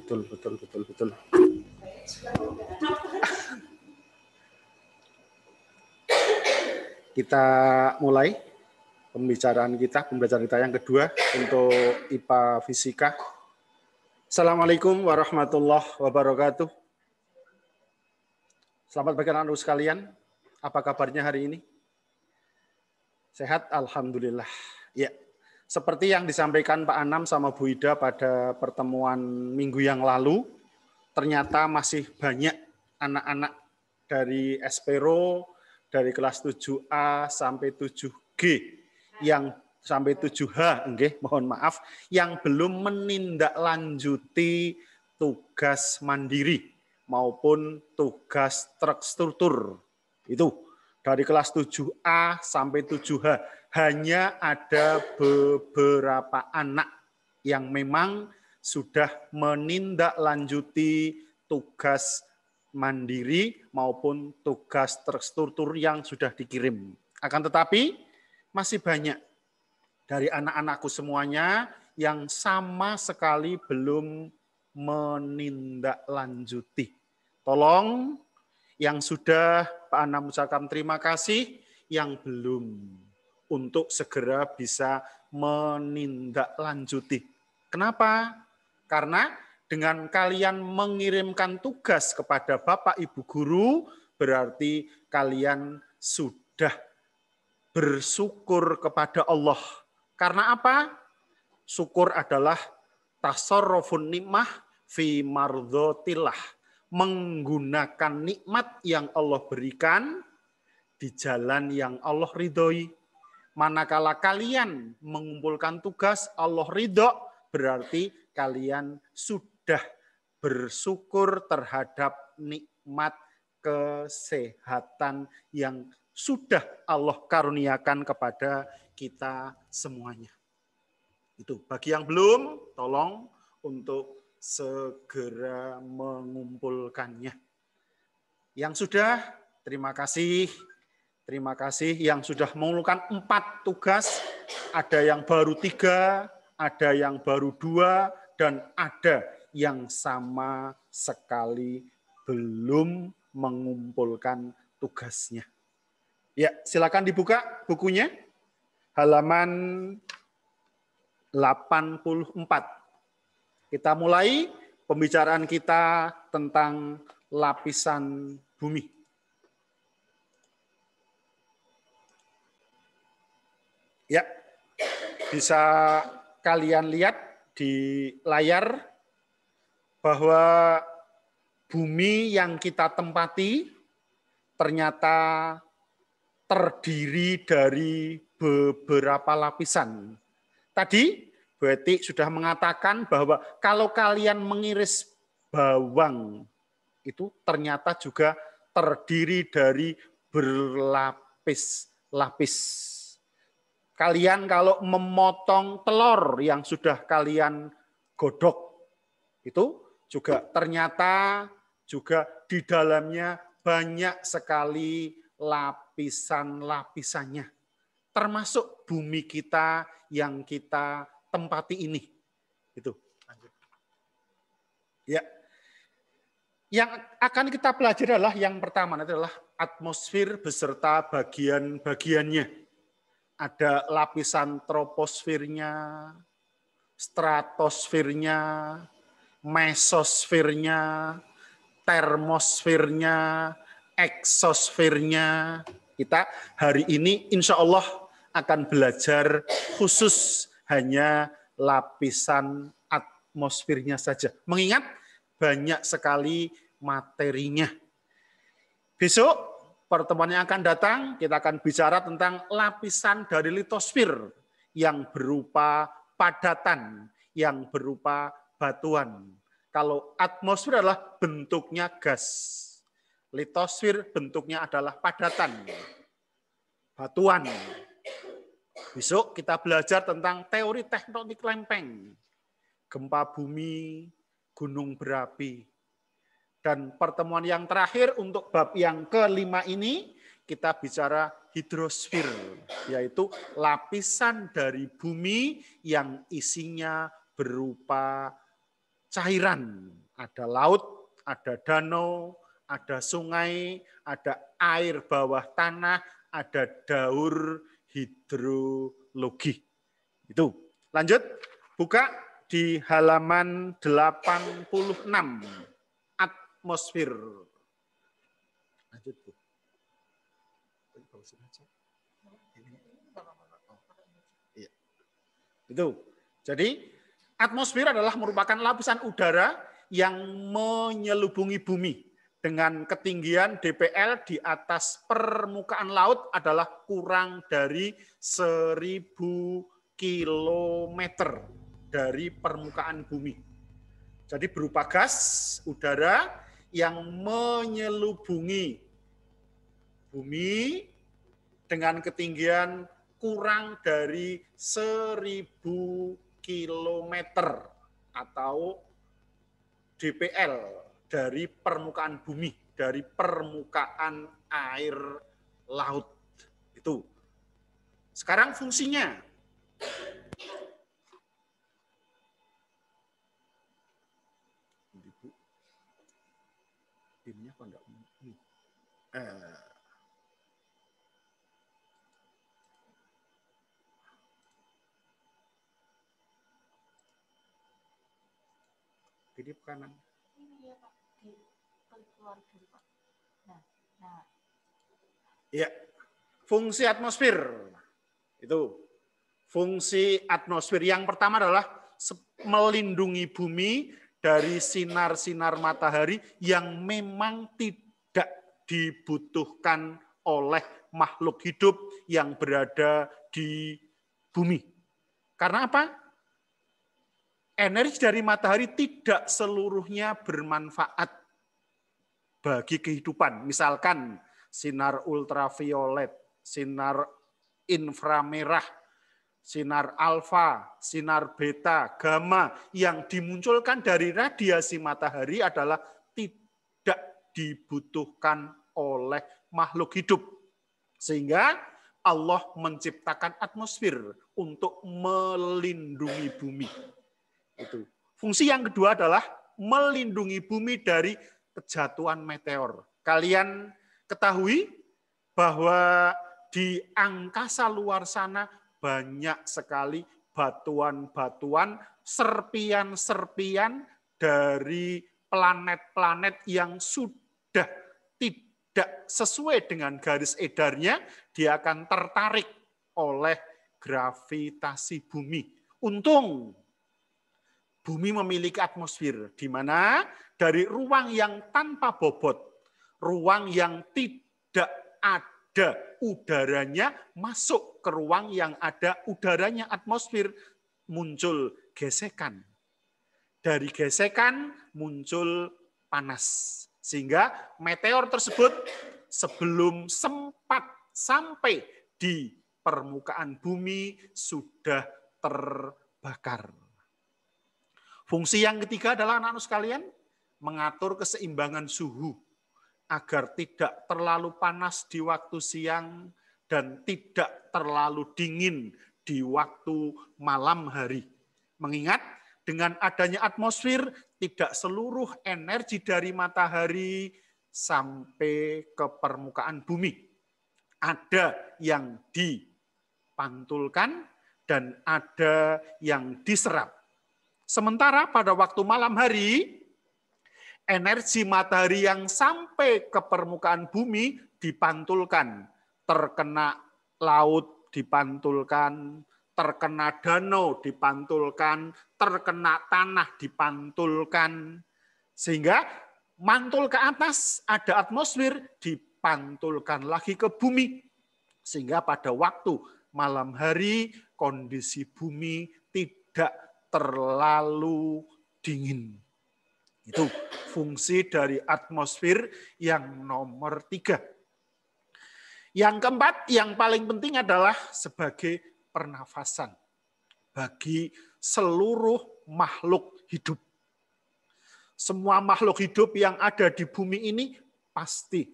Betul. Kita mulai pembelajaran kita yang kedua untuk IPA Fisika. Assalamualaikum warahmatullahi wabarakatuh. Selamat pagi anak-anak sekalian. Apa kabarnya hari ini? Sehat, alhamdulillah. Ya, seperti yang disampaikan Pak Anam sama Bu Ida pada pertemuan minggu yang lalu, ternyata masih banyak anak-anak dari Espero, dari kelas 7A sampai 7G, yang sampai 7H, mohon maaf, yang belum menindaklanjuti tugas mandiri maupun tugas terstruktur. Itu dari kelas 7A sampai 7H. Hanya ada beberapa anak yang memang sudah menindaklanjuti tugas mandiri maupun tugas terstruktur yang sudah dikirim. Akan tetapi masih banyak dari anak-anakku semuanya yang sama sekali belum menindaklanjuti. Tolong yang sudah Pak Anam ucapkan terima kasih, yang belum untuk segera bisa menindaklanjuti. Kenapa? Karena dengan kalian mengirimkan tugas kepada Bapak Ibu Guru, berarti kalian sudah bersyukur kepada Allah. Karena apa? Syukur adalah tasarrufun nikmah fi mardhatillah. Menggunakan nikmat yang Allah berikan di jalan yang Allah ridhoi. Manakala kalian mengumpulkan tugas Allah ridho, berarti kalian sudah bersyukur terhadap nikmat kesehatan yang sudah Allah karuniakan kepada kita semuanya. Itu bagi yang belum, tolong untuk segera mengumpulkannya. Yang sudah, terima kasih. Terima kasih yang sudah mengumpulkan 4 tugas. Ada yang baru 3, ada yang baru 2, dan ada yang sama sekali belum mengumpulkan tugasnya. Ya, silakan dibuka bukunya. Halaman 84. Kita mulai pembicaraan kita tentang lapisan bumi. Ya, bisa kalian lihat di layar bahwa bumi yang kita tempati ternyata terdiri dari beberapa lapisan. Tadi Bu Eti sudah mengatakan bahwa kalau kalian mengiris bawang itu ternyata juga terdiri dari berlapis-lapis. Kalian kalau memotong telur yang sudah kalian godok itu juga ternyata juga di dalamnya banyak sekali lapisan-lapisannya. Termasuk bumi kita yang kita tempati ini. Itu. Ya. Yang akan kita pelajari adalah yang pertama adalah atmosfer beserta bagian-bagiannya. Ada lapisan troposfernya, stratosfernya, mesosfernya, termosfernya, eksosfernya. Kita hari ini insya Allah akan belajar khusus hanya lapisan atmosfernya saja. Mengingat banyak sekali materinya. Besok pertemuan yang akan datang kita akan bicara tentang lapisan dari litosfer yang berupa padatan, yang berupa batuan. Kalau atmosfer adalah bentuknya gas. Litosfer bentuknya adalah padatan, batuan. Besok kita belajar tentang teori tektonik lempeng, gempa bumi, gunung berapi. Dan pertemuan yang terakhir untuk bab yang kelima ini, kita bicara hidrosfer, yaitu lapisan dari bumi yang isinya berupa cairan. Ada laut, ada danau, ada sungai, ada air bawah tanah, ada daur hidrologi. Itu. Lanjut, buka di halaman 86. Atmosfer. Lanjut, Bu. Iya. Itu. Jadi, atmosfer adalah merupakan lapisan udara yang menyelubungi bumi dengan ketinggian DPL di atas permukaan laut adalah kurang dari 1000 kilometer dari permukaan bumi. Jadi berupa gas udara yang menyelubungi bumi dengan ketinggian kurang dari 1000 kilometer atau DPL dari permukaan bumi, dari permukaan air laut. Itu. Sekarang fungsinya. Timnya kok enggak ini. Jadi kanan. Ini ya Pak, keluar dulu Pak. Nah. Ya, fungsi atmosfer. Itu. Fungsi atmosfer yang pertama adalah melindungi bumi dari sinar-sinar matahari yang memang tidak dibutuhkan oleh makhluk hidup yang berada di bumi. Karena apa? Energi dari matahari tidak seluruhnya bermanfaat bagi kehidupan. Misalkan sinar ultraviolet, sinar inframerah, sinar alfa, sinar beta, gamma yang dimunculkan dari radiasi matahari adalah tidak dibutuhkan oleh makhluk hidup. Sehingga Allah menciptakan atmosfer untuk melindungi bumi. Itu. Fungsi yang kedua adalah melindungi bumi dari kejatuhan meteor. Kalian ketahui bahwa di angkasa luar sana banyak sekali batuan-batuan, serpian-serpian dari planet-planet yang sudah tidak sesuai dengan garis edarnya, dia akan tertarik oleh gravitasi bumi. Untung bumi memiliki atmosfer, di mana dari ruang yang tanpa bobot, ruang yang tidak ada udaranya, masuk ke ruang yang ada udaranya, atmosfer, muncul gesekan. Dari gesekan muncul panas. Sehingga meteor tersebut sebelum sempat sampai di permukaan bumi sudah terbakar. Fungsi yang ketiga adalah anak-anak sekalian, mengatur keseimbangan suhu agar tidak terlalu panas di waktu siang dan tidak terlalu dingin di waktu malam hari. Mengingat dengan adanya atmosfer, tidak seluruh energi dari matahari sampai ke permukaan bumi. Ada yang dipantulkan dan ada yang diserap. Sementara pada waktu malam hari, energi matahari yang sampai ke permukaan bumi dipantulkan. Terkena laut dipantulkan, terkena danau dipantulkan, terkena tanah dipantulkan. Sehingga mantul ke atas, ada atmosfer, dipantulkan lagi ke bumi. Sehingga pada waktu malam hari, kondisi bumi tidak terlalu dingin. Itu fungsi dari atmosfer yang nomor 3. Yang keempat, yang paling penting adalah sebagai pernafasan bagi seluruh makhluk hidup. Semua makhluk hidup yang ada di bumi ini pasti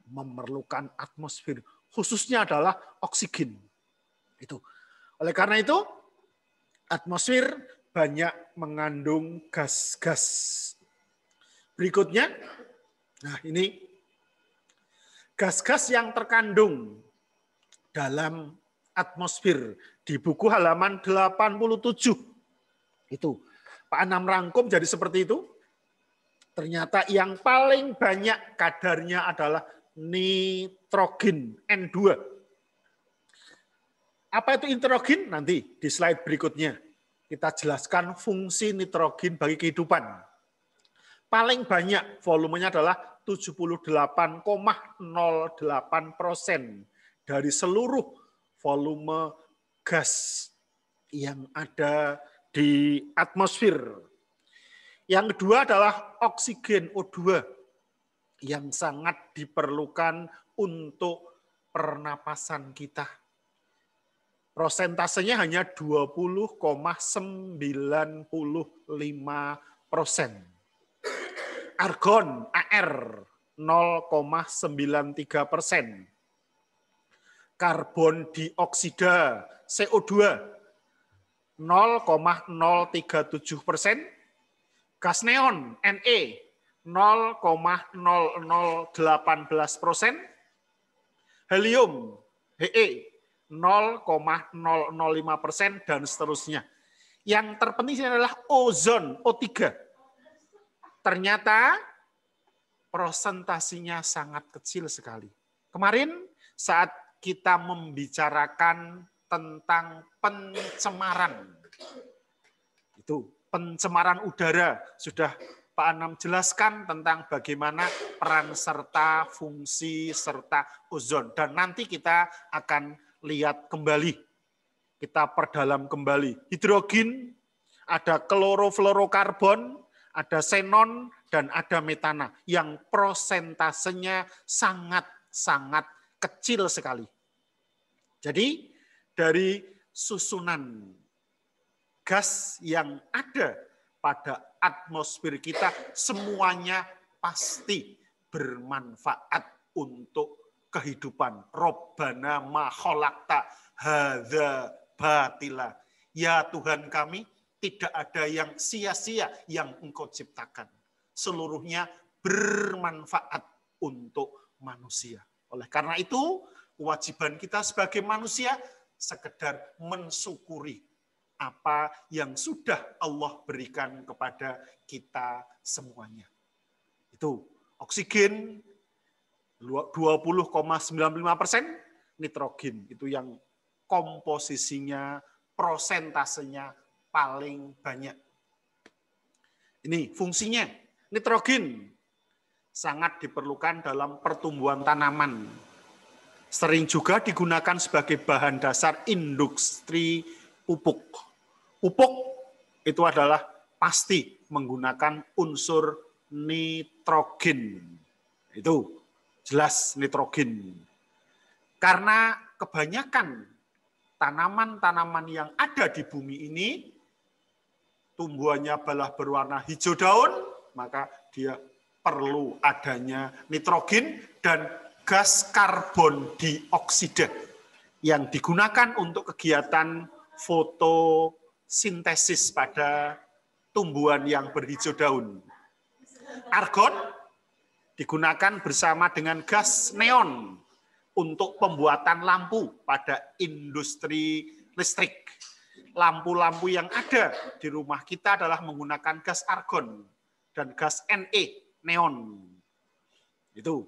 memerlukan atmosfer, khususnya adalah oksigen. Itu. Oleh karena itu, atmosfer banyak mengandung gas-gas. Berikutnya, nah ini gas-gas yang terkandung dalam atmosfer di buku halaman 87. Itu Pak Anam rangkum jadi seperti itu. Ternyata yang paling banyak kadarnya adalah nitrogen N2. Apa itu nitrogen? Nanti di slide berikutnya kita jelaskan fungsi nitrogen bagi kehidupan. Paling banyak volumenya adalah 78,08% dari seluruh volume gas yang ada di atmosfer. Yang kedua adalah oksigen O2 yang sangat diperlukan untuk pernapasan kita. Prosentasenya hanya 20,95%. Argon AR 0,93%. Karbon dioksida CO2 0,037%. Gas neon Ne 0,0018%. Helium He 0,005% dan seterusnya. Yang terpenting adalah ozon O3. Ternyata prosentasinya sangat kecil sekali. Kemarin saat kita membicarakan tentang pencemaran, itu pencemaran udara, sudah Pak Anam jelaskan tentang bagaimana peran serta fungsi serta ozon. Dan nanti kita akan lihat kembali, kita perdalam kembali. Hidrogen, ada klorofluorokarbon, ada xenon, dan ada metana yang prosentasenya sangat-sangat kecil sekali. Jadi dari susunan gas yang ada pada atmosfer kita semuanya pasti bermanfaat untuk kehidupan. Robbana ma khalaqta hadza batila. Ya Tuhan kami, tidak ada yang sia-sia yang Engkau ciptakan. Seluruhnya bermanfaat untuk manusia. Oleh karena itu, kewajiban kita sebagai manusia sekedar mensyukuri apa yang sudah Allah berikan kepada kita semuanya. Itu oksigen 20,95%, nitrogen itu yang komposisinya, prosentasenya paling banyak. Ini fungsinya. Nitrogen sangat diperlukan dalam pertumbuhan tanaman. Sering juga digunakan sebagai bahan dasar industri pupuk. Pupuk itu adalah pasti menggunakan unsur nitrogen. Itu jelas nitrogen. Karena kebanyakan tanaman-tanaman yang ada di bumi ini tumbuhannya malah berwarna hijau daun, maka dia perlu adanya nitrogen dan gas karbon dioksida yang digunakan untuk kegiatan fotosintesis pada tumbuhan yang berhijau daun. Argon digunakan bersama dengan gas neon untuk pembuatan lampu pada industri listrik. Lampu-lampu yang ada di rumah kita adalah menggunakan gas argon dan gas Ne, neon. Itu.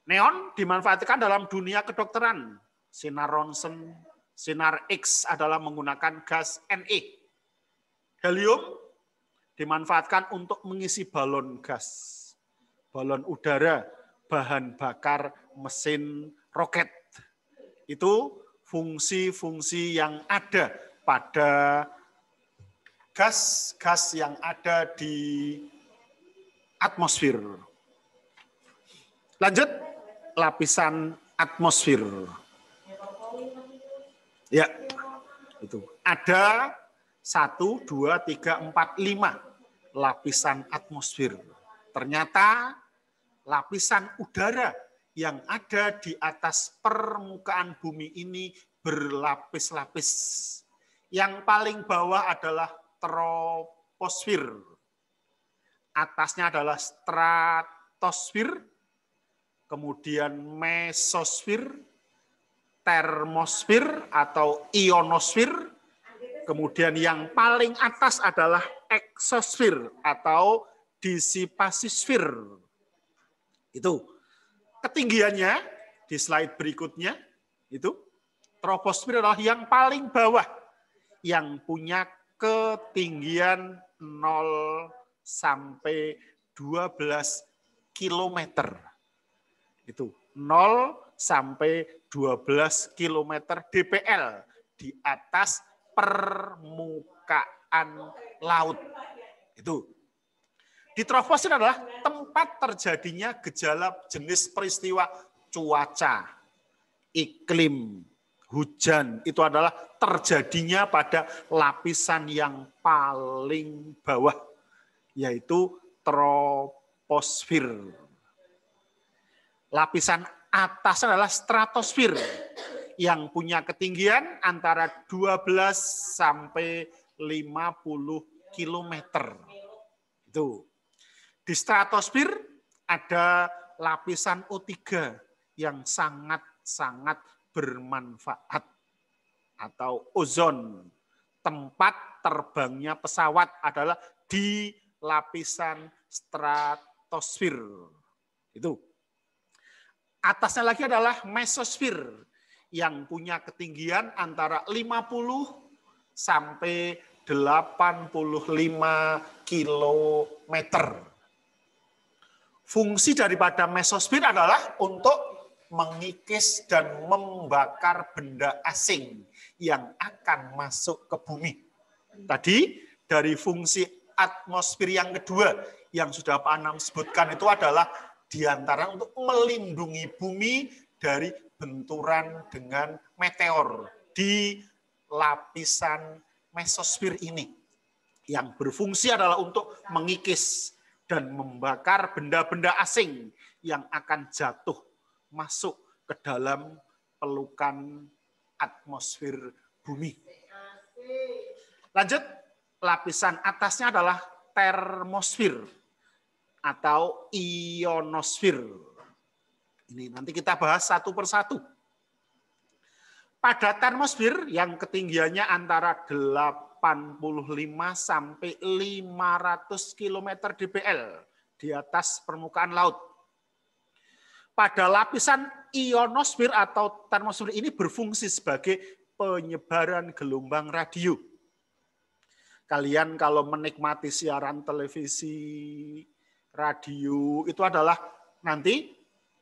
Neon dimanfaatkan dalam dunia kedokteran. Sinar ronsen, sinar X adalah menggunakan gas Ne. Helium dimanfaatkan untuk mengisi balon gas. Balon udara, bahan bakar mesin roket. Itu fungsi-fungsi yang ada pada gas-gas yang ada di atmosfer. Lanjut, lapisan atmosfer. Ya, itu. Ada 1, 2, 3, 4, 5 lapisan atmosfer. Ternyata lapisan udara yang ada di atas permukaan bumi ini berlapis-lapis. Yang paling bawah adalah troposfer. Atasnya adalah stratosfer, kemudian mesosfer, termosfer atau ionosfer, kemudian yang paling atas adalah eksosfer atau disipasisfer. Itu ketinggiannya di slide berikutnya, itu troposfer adalah yang paling bawah, yang punya ketinggian 0 sampai 12 kilometer. Itu 0 sampai 12 kilometer DPL di atas permukaan laut. Itu. Di troposfer adalah tempat terjadinya gejala jenis peristiwa cuaca, iklim, hujan. Itu adalah terjadinya pada lapisan yang paling bawah, yaitu troposfer. Lapisan atas adalah stratosfer yang punya ketinggian antara 12 sampai 50 kilometer. Itu. Di stratosfer ada lapisan O3 yang sangat-sangat bermanfaat atau ozon. Tempat terbangnya pesawat adalah di lapisan stratosfer. Itu. Atasnya lagi adalah mesosfer yang punya ketinggian antara 50 sampai 85 kilometer. Fungsi daripada mesosfer adalah untuk mengikis dan membakar benda asing yang akan masuk ke bumi. Tadi dari fungsi atmosfer yang kedua yang sudah Pak Anam sebutkan itu adalah diantara untuk melindungi bumi dari benturan dengan meteor di lapisan mesosfer ini. Yang berfungsi adalah untuk mengikis dan membakar benda-benda asing yang akan jatuh masuk ke dalam pelukan atmosfer bumi. Lanjut, lapisan atasnya adalah termosfer atau ionosfer. Ini nanti kita bahas satu persatu. Pada termosfer yang ketinggiannya antara 85 sampai 500 km DPL di atas permukaan laut. Pada lapisan ionosfer atau termosfer ini berfungsi sebagai penyebaran gelombang radio. Kalian kalau menikmati siaran televisi, radio, itu adalah nanti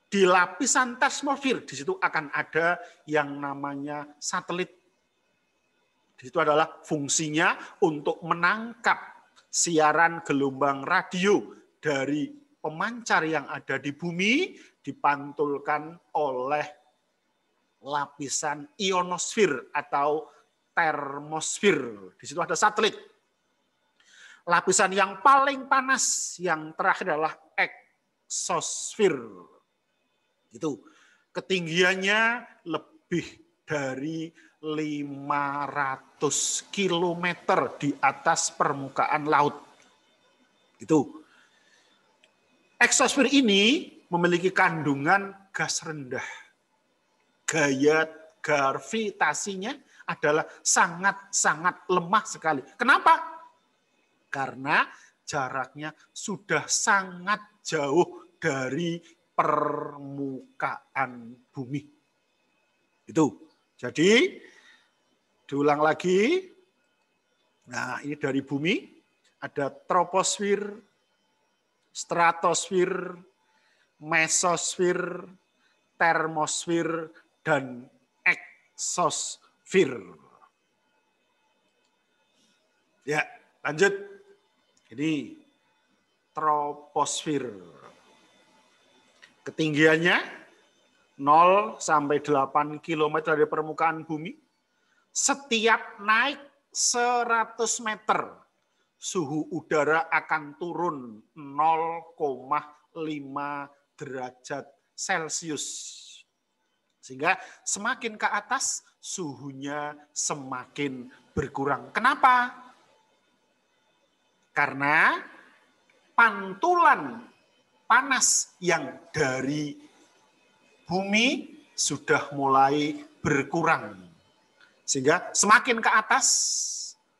di lapisan termosfer, di situ akan ada yang namanya satelit. Di situ adalah fungsinya untuk menangkap siaran gelombang radio dari pemancar yang ada di bumi, dipantulkan oleh lapisan ionosfer atau termosfer. Di situ ada satelit. Lapisan yang paling panas yang terakhir adalah eksosfer. Itu ketinggiannya lebih dari 500 km di atas permukaan laut. Itu. Eksosfer ini memiliki kandungan gas rendah. Gaya gravitasinya adalah sangat-sangat lemah sekali. Kenapa? Karena jaraknya sudah sangat jauh dari permukaan bumi. Itu. Jadi, diulang lagi. Nah, ini dari bumi. Ada troposfer, stratosfer, mesosfer, termosfer, dan eksosfer. Ya, lanjut. Ini troposfer. Ketinggiannya 0 sampai 8 km dari permukaan bumi. Setiap naik 100 meter, suhu udara akan turun 0,5 derajat Celcius. Sehingga semakin ke atas, suhunya semakin berkurang. Kenapa? Karena pantulan panas yang dari bumi sudah mulai berkurang. Sehingga semakin ke atas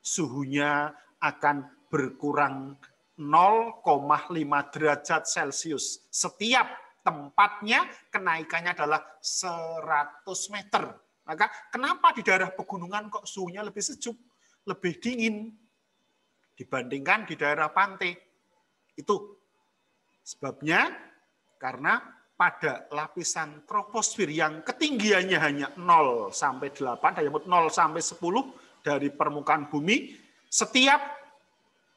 suhunya akan berkurang 0,5 derajat Celcius. Setiap tempatnya kenaikannya adalah 100 meter. Maka kenapa di daerah pegunungan kok suhunya lebih sejuk, lebih dingin dibandingkan di daerah pantai? Itu sebabnya karena pada lapisan troposfer yang ketinggiannya hanya 0 sampai 8, hanya 0 sampai 10 dari permukaan bumi, setiap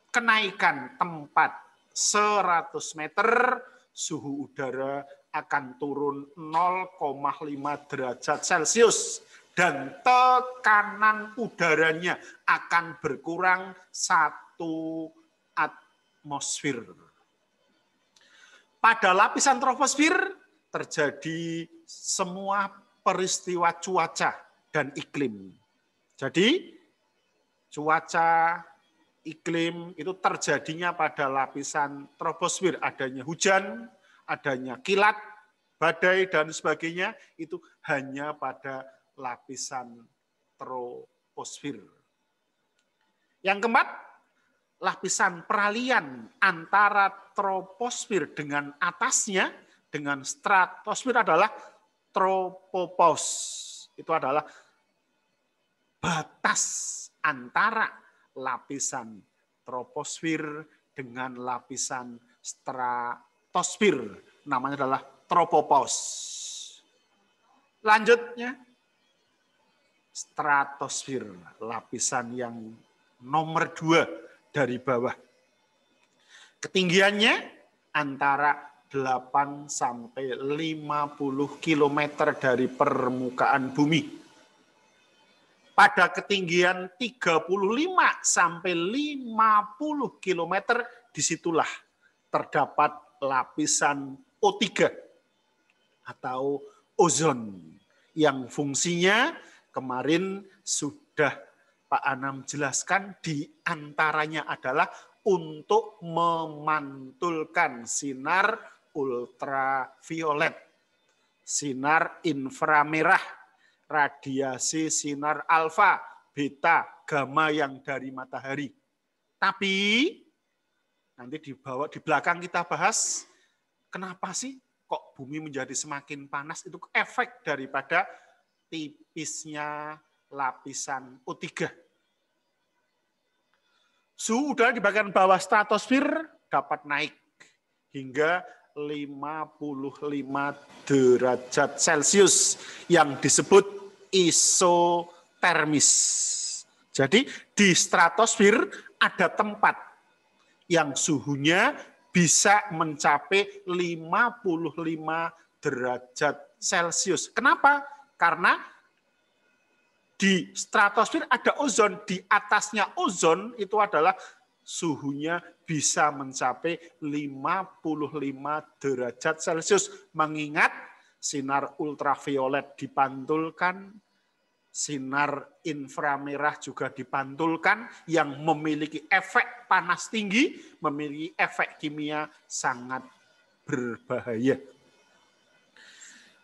kenaikan tempat 100 meter, suhu udara akan turun 0,5 derajat Celcius. Dan tekanan udaranya akan berkurang 1 atmosfer. Pada lapisan troposfer terjadi semua peristiwa cuaca dan iklim. Jadi cuaca, iklim itu terjadinya pada lapisan troposfer, adanya hujan, adanya kilat, badai dan sebagainya itu hanya pada lapisan troposfer. Yang keempat, lapisan peralihan antara troposfer dengan atasnya, dengan stratosfer adalah tropopause. Itu adalah batas antara lapisan troposfer dengan lapisan stratosfer. Namanya adalah tropopause. Lanjutnya, stratosfer, lapisan yang nomor 2 dari bawah. Ketinggiannya antara 8 sampai 50 km dari permukaan bumi. Pada ketinggian 35 sampai 50 km disitulah terdapat lapisan O3 atau ozon yang fungsinya kemarin sudah Pak Anam jelaskan, di antaranya adalah untuk memantulkan sinar ultraviolet, sinar inframerah, radiasi sinar alfa, beta, gamma yang dari matahari. Tapi nanti di belakang kita bahas kenapa sih kok bumi menjadi semakin panas, itu efek daripada tipisnya lapisan O3. Suhu udara di bagian bawah stratosfer dapat naik hingga 55 derajat Celcius yang disebut isotermis. Jadi di stratosfer ada tempat yang suhunya bisa mencapai 55 derajat Celcius. Kenapa? Karena di stratosfer ada ozon, di atasnya ozon itu adalah suhunya bisa mencapai 55 derajat Celcius. Mengingat sinar ultraviolet dipantulkan, sinar inframerah juga dipantulkan yang memiliki efek panas tinggi, memiliki efek kimia sangat berbahaya.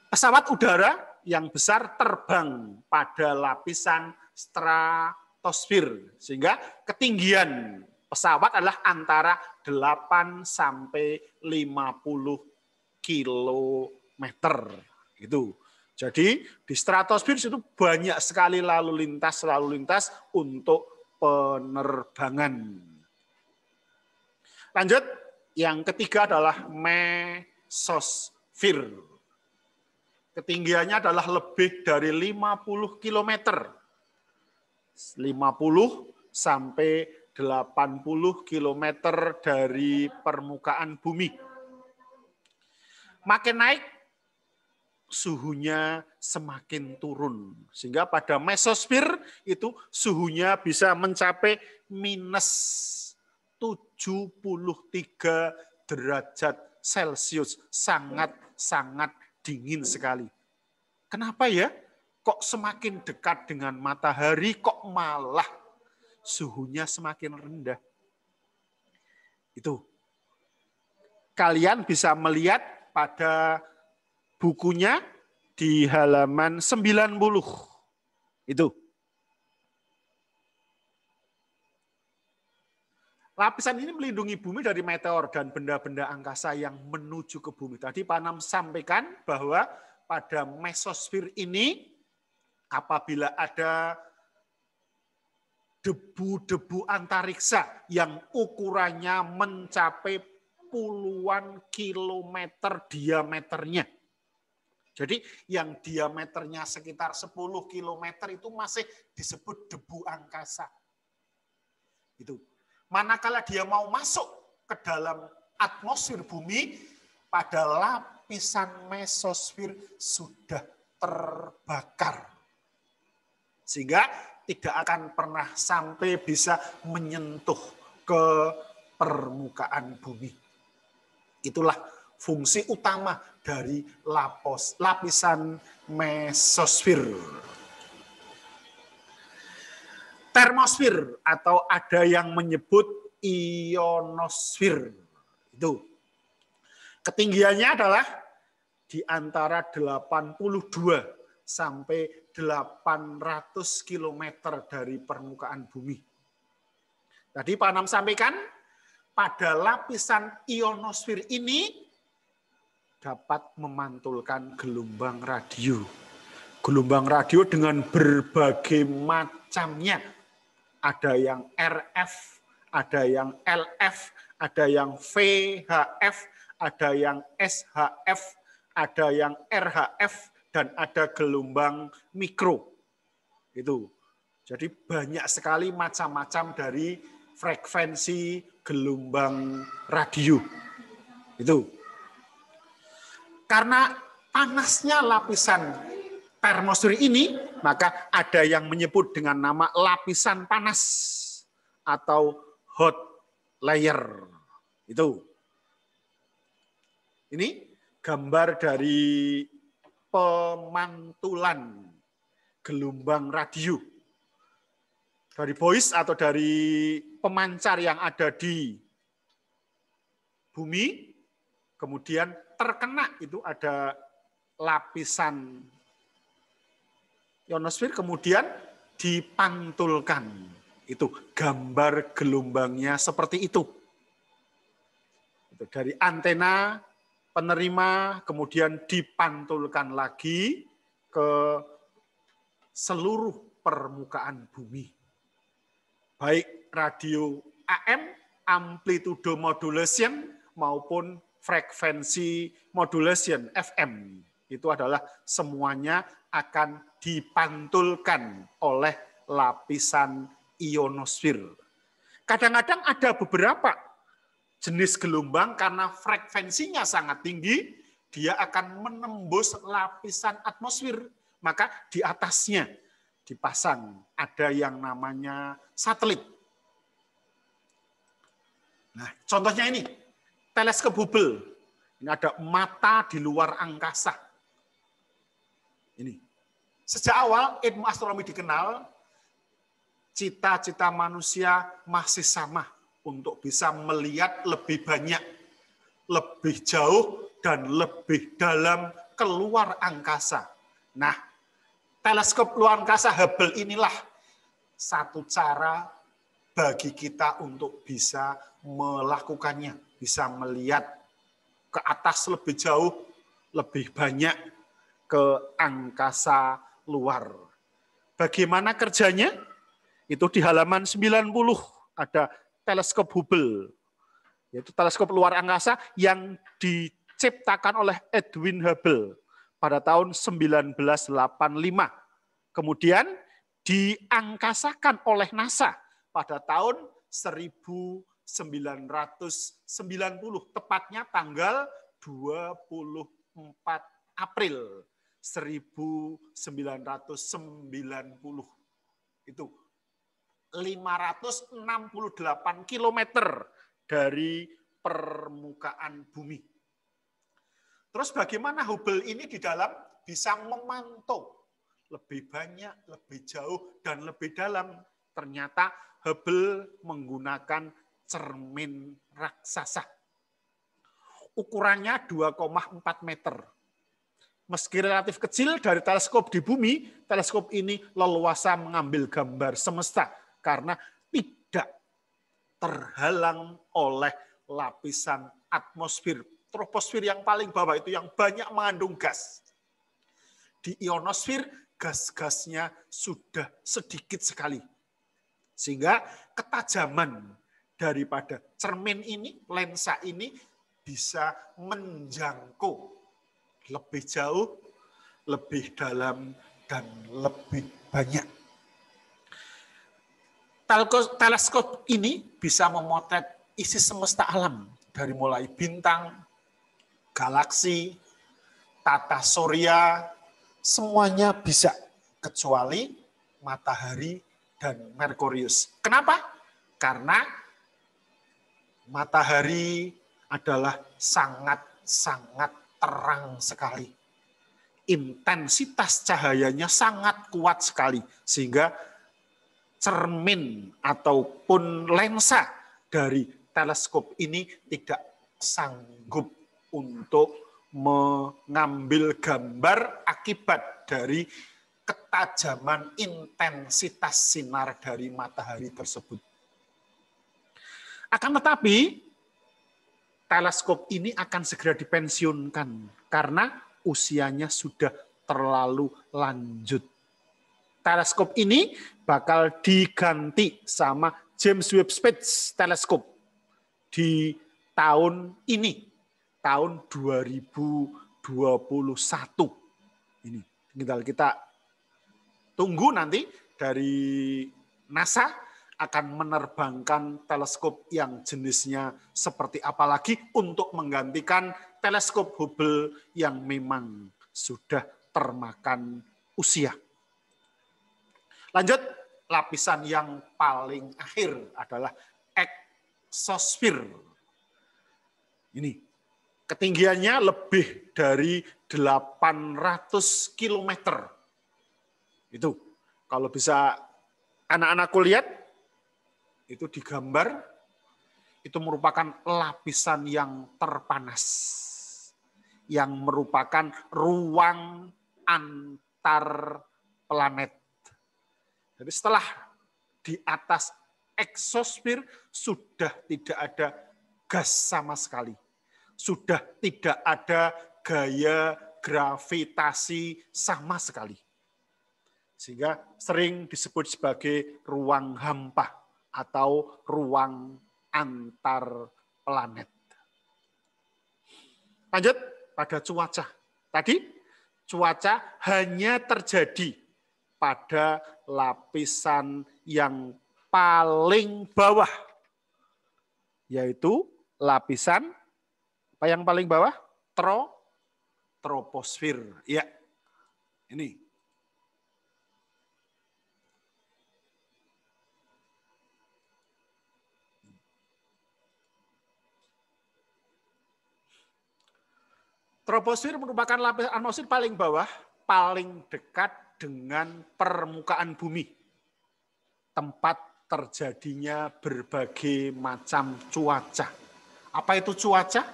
Pesawat udara yang besar terbang pada lapisan stratosfer, sehingga ketinggian pesawat adalah antara 8 sampai 50 kilometer. Gitu. Jadi di stratosfer itu banyak sekali lalu lintas untuk penerbangan. Lanjut, yang ketiga adalah mesosfer. Ketinggiannya adalah lebih dari 50 km. 50 sampai 80 km dari permukaan bumi. Makin naik, suhunya semakin turun. Sehingga pada mesosfer itu suhunya bisa mencapai minus 73 derajat Celcius. Sangat dingin sekali. Kenapa ya? Kok semakin dekat dengan matahari kok malah suhunya semakin rendah? Itu. Kalian bisa melihat pada bukunya di halaman 90. Itu. Lapisan ini melindungi bumi dari meteor dan benda-benda angkasa yang menuju ke bumi. Tadi Pak Anam sampaikan bahwa pada mesosfer ini apabila ada debu-debu antariksa yang ukurannya mencapai puluhan kilometer diameternya. Jadi yang diameternya sekitar 10 kilometer itu masih disebut debu angkasa. Itu. Manakala dia mau masuk ke dalam atmosfer bumi, pada lapisan mesosfer sudah terbakar. Sehingga tidak akan pernah sampai bisa menyentuh ke permukaan bumi. Itulah fungsi utama dari lapisan mesosfer. Termosfer atau ada yang menyebut ionosfer. Itu. Ketinggiannya adalah di antara 82 sampai 800 km dari permukaan bumi. Tadi Pak Anam sampaikan, pada lapisan ionosfer ini dapat memantulkan gelombang radio. Gelombang radio dengan berbagai macamnya. Ada yang RF, ada yang LF, ada yang VHF, ada yang SHF, ada yang RHF, dan ada gelombang mikro. Itu. Jadi banyak sekali macam-macam dari frekuensi gelombang radio. Itu. Karena panasnya lapisan termosfer ini, maka ada yang menyebut dengan nama lapisan panas atau hot layer. Itu. Ini gambar dari pemantulan gelombang radio. Dari voice atau dari pemancar yang ada di bumi, kemudian terkena itu ada lapisan ionosfer, kemudian dipantulkan. Itu gambar gelombangnya seperti itu. Dari antena penerima kemudian dipantulkan lagi ke seluruh permukaan bumi. Baik radio AM, amplitude modulation, maupun frekuensi modulation FM. Itu adalah semuanya akan dipantulkan oleh lapisan ionosfer. Kadang-kadang ada beberapa jenis gelombang karena frekuensinya sangat tinggi, dia akan menembus lapisan atmosfer. Maka di atasnya dipasang ada yang namanya satelit. Nah, contohnya ini, teleskop Hubble. Ini ada mata di luar angkasa. Ini. Sejak awal ilmu astronomi dikenal, cita-cita manusia masih sama untuk bisa melihat lebih banyak, lebih jauh, dan lebih dalam keluar angkasa. Nah, teleskop luar angkasa Hubble inilah satu cara bagi kita untuk bisa melakukannya, bisa melihat ke atas lebih jauh, lebih banyak ke angkasa luar. Bagaimana kerjanya? Itu di halaman 90 ada teleskop Hubble, yaitu teleskop luar angkasa yang diciptakan oleh Edwin Hubble pada tahun 1985. Kemudian diangkasakan oleh NASA pada tahun 1990, tepatnya tanggal 24 April 1990. Itu 568 kilometer dari permukaan bumi. Terus bagaimana Hubble ini di dalam bisa memantau lebih banyak, lebih jauh, dan lebih dalam? Ternyata Hubble menggunakan cermin raksasa. Ukurannya 2,4 meter. Meski relatif kecil dari teleskop di bumi, teleskop ini leluasa mengambil gambar semesta karena tidak terhalang oleh lapisan atmosfer. Troposfer yang paling bawah itu yang banyak mengandung gas. Di ionosfer, gas-gasnya sudah sedikit sekali. Sehingga ketajaman daripada cermin ini, lensa ini bisa menjangkau lebih jauh, lebih dalam, dan lebih banyak. Teleskop ini bisa memotret isi semesta alam, dari mulai bintang, galaksi, tata surya, semuanya bisa, kecuali matahari dan Merkurius. Kenapa? Karena matahari adalah sangat-sangat terang sekali. Intensitas cahayanya sangat kuat sekali, sehingga cermin ataupun lensa dari teleskop ini tidak sanggup untuk mengambil gambar akibat dari ketajaman intensitas sinar dari matahari tersebut. Akan tetapi, teleskop ini akan segera dipensiunkan karena usianya sudah terlalu lanjut. Teleskop ini bakal diganti sama James Webb Space Telescope di tahun ini, tahun 2021. Ini tinggal kita tunggu nanti dari NASA akan menerbangkan teleskop yang jenisnya seperti apa lagi untuk menggantikan teleskop Hubble yang memang sudah termakan usia. Lanjut, lapisan yang paling akhir adalah eksosfer. Ini ketinggiannya lebih dari 800 km. Itu kalau bisa anak-anakku lihat, itu digambar, itu merupakan lapisan yang terpanas, yang merupakan ruang antar planet. Jadi setelah di atas eksosfer sudah tidak ada gas sama sekali, sudah tidak ada gaya gravitasi sama sekali, sehingga sering disebut sebagai ruang hampa atau ruang antar planet. Lanjut pada cuaca. Tadi cuaca hanya terjadi pada lapisan yang paling bawah, yaitu lapisan apa yang paling bawah? Troposfer. Ya, ini. Troposfer merupakan lapisan atmosfer paling bawah, paling dekat dengan permukaan bumi. Tempat terjadinya berbagai macam cuaca. Apa itu cuaca?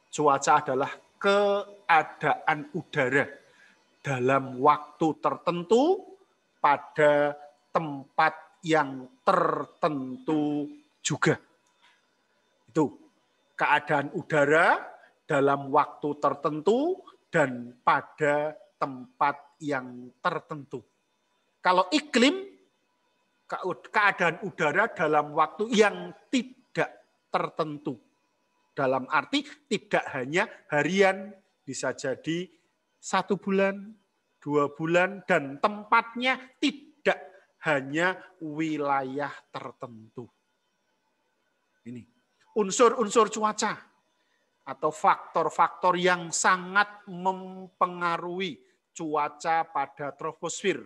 Cuaca adalah keadaan udara dalam waktu tertentu pada tempat yang tertentu juga. Itu keadaan udara dalam waktu tertentu dan pada tempat yang tertentu. Kalau iklim, keadaan udara dalam waktu yang tidak tertentu. Dalam arti tidak hanya harian, bisa jadi 1 bulan, 2 bulan, dan tempatnya tidak hanya wilayah tertentu. Ini unsur-unsur cuaca atau faktor-faktor yang sangat mempengaruhi cuaca pada troposfer.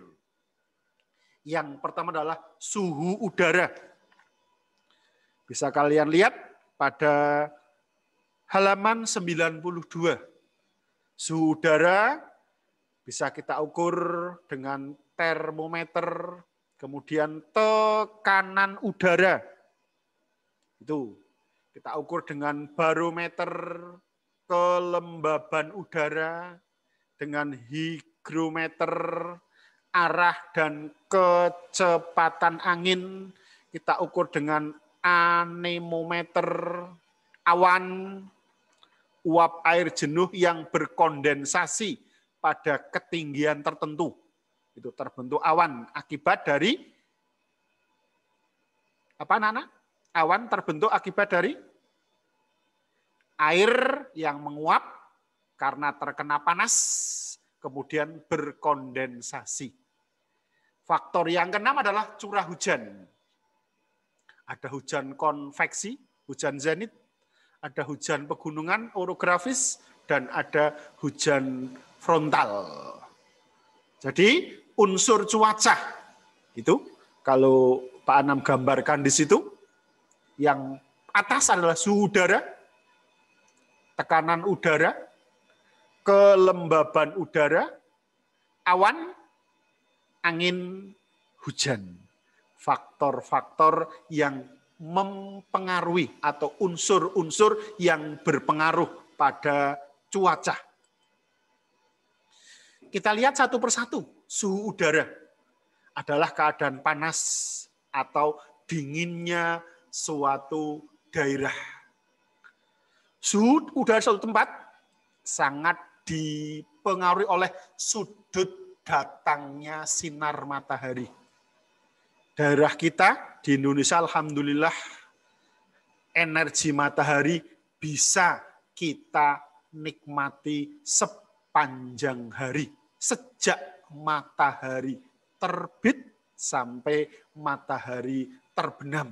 Yang pertama adalah suhu udara. Bisa kalian lihat pada halaman 92. Suhu udara bisa kita ukur dengan termometer, kemudian tekanan udara. Itu kita ukur dengan barometer kelembaban udara, dengan hygrometer arah dan kecepatan angin, kita ukur dengan anemometer awan, uap air jenuh yang berkondensasi pada ketinggian tertentu. Itu terbentuk awan akibat dari apa, Nana? Awan terbentuk akibat dari air yang menguap karena terkena panas, kemudian berkondensasi. Faktor yang keenam adalah curah hujan. Ada hujan konveksi, hujan zenit, ada hujan pegunungan orografis, dan ada hujan frontal. Jadi unsur cuaca itu kalau Pak Anam gambarkan di situ, yang atas adalah suhu udara, tekanan udara, kelembaban udara, awan, angin, hujan. Faktor-faktor yang mempengaruhi atau unsur-unsur yang berpengaruh pada cuaca. Kita lihat satu persatu. Suhu udara adalah keadaan panas atau dinginnya suatu daerah. Suhu udara suatu tempat sangat dipengaruhi oleh sudut datangnya sinar matahari. Daerah kita di Indonesia, alhamdulillah, energi matahari bisa kita nikmati sepanjang hari. Sejak matahari terbit sampai matahari terbenam.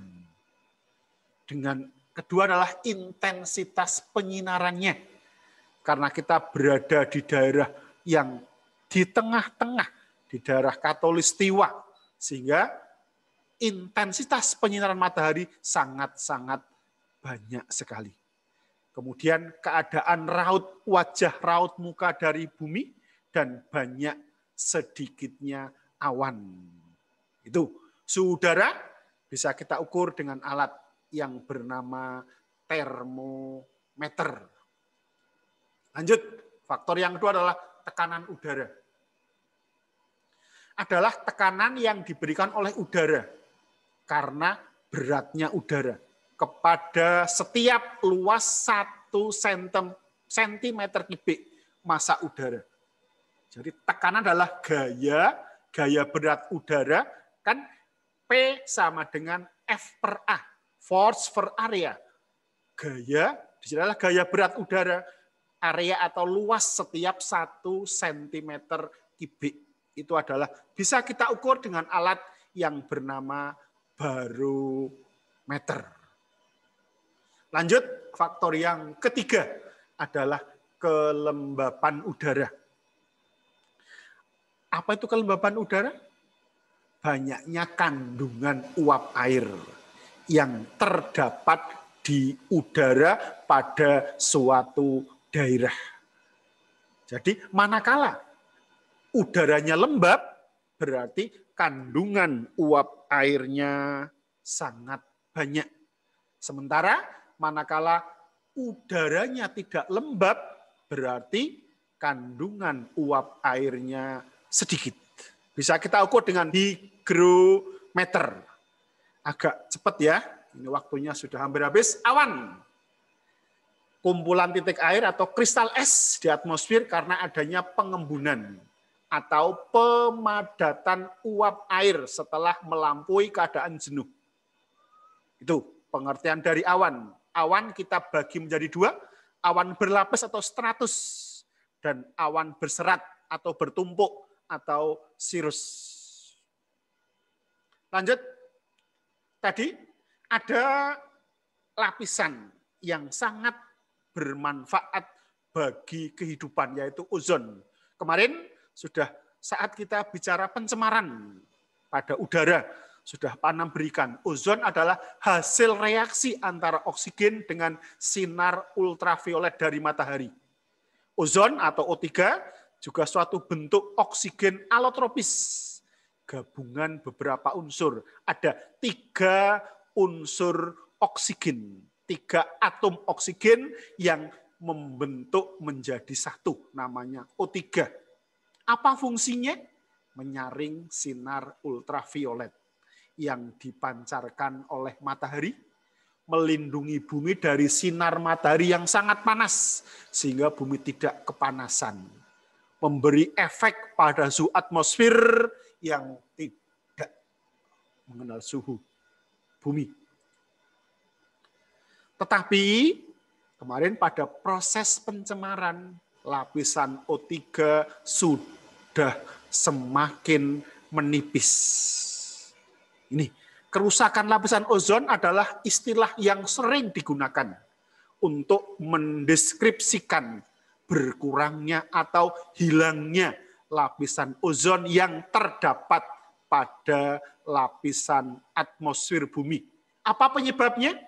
Dengan kedua adalah intensitas penyinarannya. Karena kita berada di daerah yang di tengah-tengah, di daerah Khatulistiwa, sehingga intensitas penyinaran matahari sangat-sangat banyak sekali. Kemudian keadaan raut, wajah raut muka dari bumi, dan banyak sedikitnya awan. Itu suhu udara bisa kita ukur dengan alat yang bernama termometer. Lanjut, faktor yang kedua adalah tekanan udara. Adalah tekanan yang diberikan oleh udara karena beratnya udara kepada setiap luas 1 cm kubik massa udara. Jadi tekanan adalah gaya berat udara, kan P sama dengan F per A, force per area. Gaya, di sini adalah gaya berat udara, area atau luas setiap 1 cm kubik. Itu adalah bisa kita ukur dengan alat yang bernama barometer. Lanjut, faktor yang ketiga adalah kelembapan udara. Apa itu kelembapan udara? Banyaknya kandungan uap air yang terdapat di udara pada suatu daerah. Jadi manakala udaranya lembab, berarti kandungan uap airnya sangat banyak. Sementara manakala udaranya tidak lembab, berarti kandungan uap airnya sedikit. Bisa kita ukur dengan hygrometer. Agak cepat ya, ini waktunya sudah hampir habis. Awan, kumpulan titik air atau kristal es di atmosfer karena adanya pengembunan atau pemadatan uap air setelah melampaui keadaan jenuh. Itu pengertian dari awan. Awan kita bagi menjadi 2, awan berlapis atau stratus, dan awan berserat atau bertumpuk atau cirrus. Lanjut, tadi ada lapisan yang sangat bermanfaat bagi kehidupan, yaitu ozon. Kemarin sudah saat kita bicara pencemaran pada udara, sudah Pak Anam berikan. Ozon adalah hasil reaksi antara oksigen dengan sinar ultraviolet dari matahari. Ozon atau O3 juga suatu bentuk oksigen alotropis, gabungan beberapa unsur. Ada 3 unsur oksigen. 3 atom oksigen yang membentuk menjadi satu, namanya O3. Apa fungsinya? Menyaring sinar ultraviolet yang dipancarkan oleh matahari, melindungi bumi dari sinar matahari yang sangat panas, sehingga bumi tidak kepanasan. Memberi efek pada suhu atmosfer yang tidak mengenal suhu bumi. Tetapi kemarin pada proses pencemaran, lapisan O3 sudah semakin menipis. Ini kerusakan lapisan ozon adalah istilah yang sering digunakan untuk mendeskripsikan berkurangnya atau hilangnya lapisan ozon yang terdapat pada lapisan atmosfer bumi. Apa penyebabnya?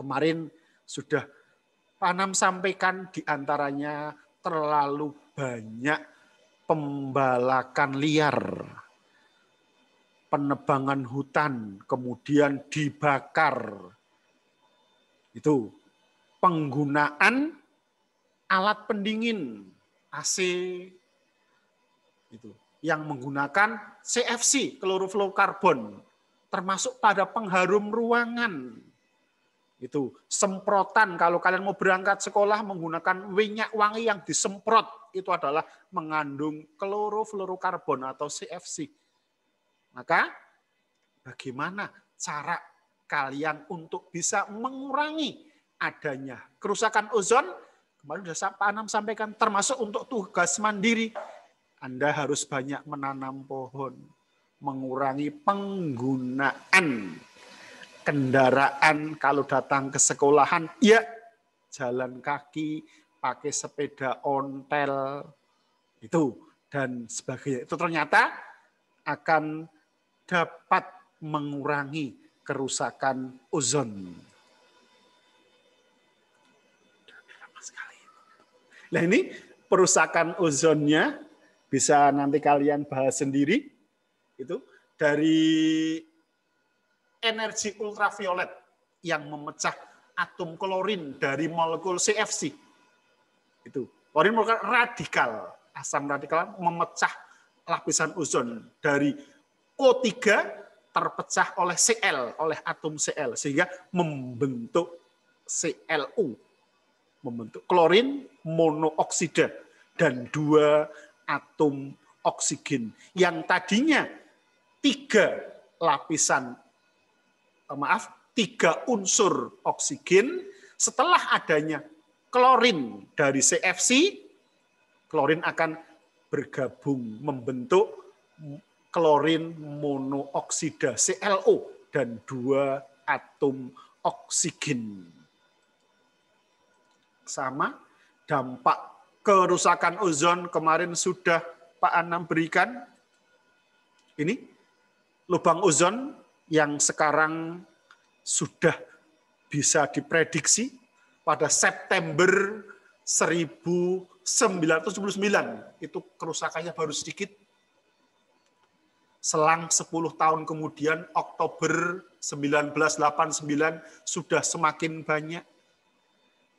Kemarin sudah Pak Anam sampaikan, diantaranya terlalu banyak pembalakan liar, penebangan hutan, kemudian dibakar. Itu penggunaan alat pendingin AC itu yang menggunakan CFC, klorofluorokarbon, termasuk pada pengharum ruangan. Itu semprotan, kalau kalian mau berangkat sekolah menggunakan minyak wangi yang disemprot, itu adalah mengandung klorofluorokarbon atau CFC. Maka bagaimana cara kalian untuk bisa mengurangi adanya kerusakan ozon? Kemarin sudah Pak Anam sampaikan, termasuk untuk tugas mandiri. Anda harus banyak menanam pohon, mengurangi penggunaan kendaraan kalau datang ke sekolahan, ya jalan kaki, pakai sepeda ontel, itu dan sebagainya. Itu ternyata akan dapat mengurangi kerusakan ozon. Nah ini perusakan ozonnya bisa nanti kalian bahas sendiri. Itu dari energi ultraviolet yang memecah atom klorin dari molekul CFC. Itu klorin molekul radikal, asam radikal memecah lapisan ozon dari O3 terpecah oleh Cl, oleh atom Cl, sehingga membentuk ClO, membentuk klorin monooksida dan 2 atom oksigen yang tadinya 3 lapisan 3 unsur oksigen, setelah adanya klorin dari CFC, klorin akan bergabung membentuk klorin monooksida ClO dan 2 atom oksigen. Sama dampak kerusakan ozon kemarin sudah Pak Anam berikan. Ini lubang ozon yang sekarang sudah bisa diprediksi pada September 1979, itu kerusakannya baru sedikit. Selang 10 tahun kemudian, Oktober 1989 sudah semakin banyak.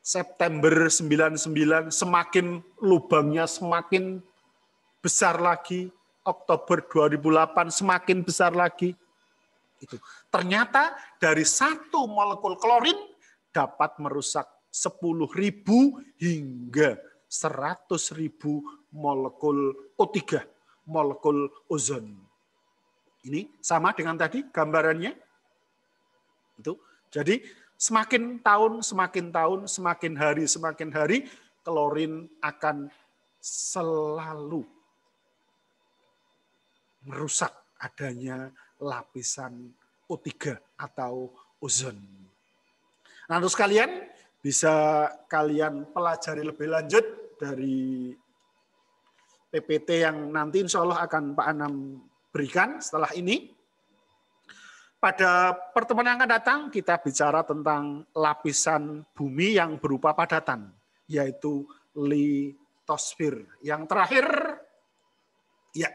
September 99 semakin lubangnya semakin besar lagi. Oktober 2008 semakin besar lagi. Itu ternyata dari 1 molekul klorin dapat merusak 10.000 hingga 100.000 molekul O3, molekul ozon. Ini sama dengan tadi gambarannya. Itu jadi semakin tahun, semakin hari, klorin akan selalu merusak adanya lapisan O3 atau ozon. Nah, terus kalian bisa kalian pelajari lebih lanjut dari PPT yang nanti insya Allah akan Pak Anam berikan setelah ini. Pada pertemuan yang akan datang kita bicara tentang lapisan bumi yang berupa padatan, yaitu litosfer. Yang terakhir, ya,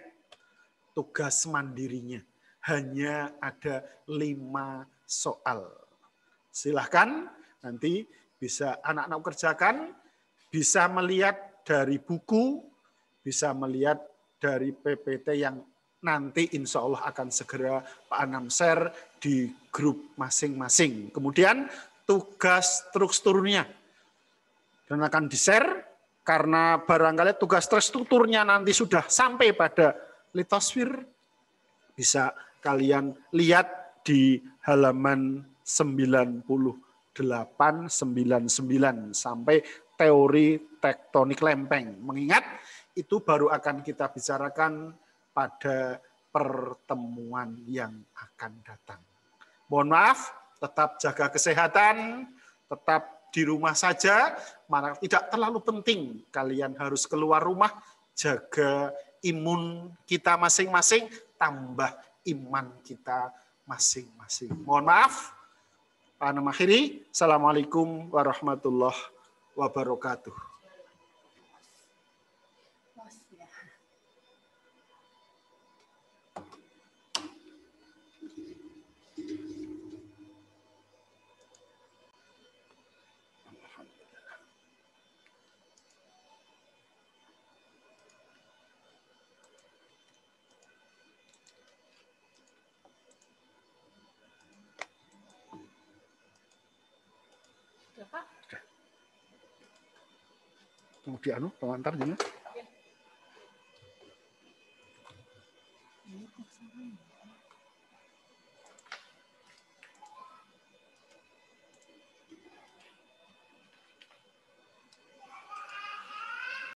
tugas mandirinya. Hanya ada 5 soal. Silahkan nanti bisa anak-anak kerjakan, bisa melihat dari buku, bisa melihat dari PPT yang nanti insya Allah akan segera Pak Anam share di grup masing-masing. Kemudian tugas strukturnya dan akan di-share karena barangkali tugas terstrukturnya nanti sudah sampai pada litosfir, bisa kalian lihat di halaman 98, 99 sampai teori tektonik lempeng. Mengingat itu baru akan kita bicarakan pada pertemuan yang akan datang. Mohon maaf, tetap jaga kesehatan, tetap di rumah saja, mana tidak terlalu penting kalian harus keluar rumah, jaga imun kita masing-masing, tambah iman kita masing-masing. Mohon maaf, Pak Anam akhiri. Assalamualaikum warahmatullahi wabarakatuh. Kemudian pengantar gimana?